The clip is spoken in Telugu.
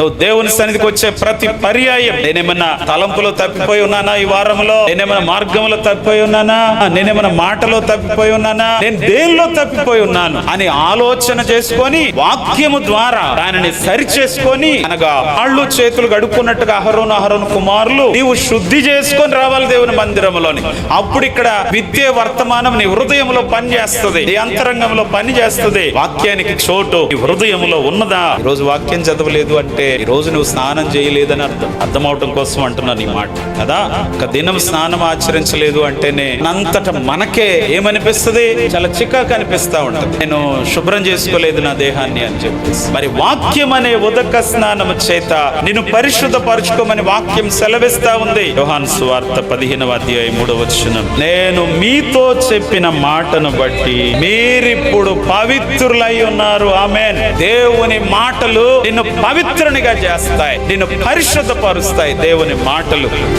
నువ్వు దేవుని సన్నిధికి వచ్చే ప్రతి పర్యాయం, నేనేమన్నా తలంపులో తప్పిపోయి ఉన్నానా, ఈ వారంలో నేనేమన్నా మార్గంలో తప్పిపోయి ఉన్నానా, నేనేమన్నా మాటలో తప్పిపోయి ఉన్నానా, నేను దేనిలో తప్పిపోయి ఉన్నాను అని ఆలోచన చేసుకొని వాక్యము ద్వారా దానిని సరి చేసుకొని, అనగా కాళ్ళు చేతులు గడుక్కున్నట్టుగా అహరోను కుమారులు నీవు శుద్ధి చేసుకొని రావాలి దేవుని మందిరంలోని. అప్పుడు ఇక్కడ విద్య వర్తమానం నీ హృదయంలో పని చేస్తుంది, నీ అంతరంగంలో పని చేస్తుంది. వాక్యానికి చోటు నీ హృదయంలో ఉన్నదా? ఈ రోజు వాక్యం చదవలేదు అంటే ఈ రోజు నువ్వు స్నానం చేయలేదని అర్థమవటం కోసం అంటున్నాను ఈ మాట కదా. ఒక దినం స్నానం ఆచరించలేదు అంటేనే అంతట మనకే ఏమనిపిస్తుంది, చాలా చికాకు అనిపిస్తా ఉంటుంది. నేను శుభ్రం చేసుకోలేదు నా దేహాన్ని అని చెప్పేసి. మరి వాక్యం అనే ఉదక స్నానము చేత నిన్ను పరిశుద్ధపరచుకోమని వాక్యం సెలవిస్తా ఉంది. యోహాను సువార్త 15వ అధ్యాయం 3వ వచనం, నేను మీతో చెప్పిన మాటను బట్టి మీరిప్పుడు పవిత్రులై ఉన్నారు. ఆమేన్. దేవుని మాటలు నిన్ను పవిత్రునిగా చేస్తాయి, నిన్ను పరిశుద్ధపరుస్తాయి. దేవుని మాటలు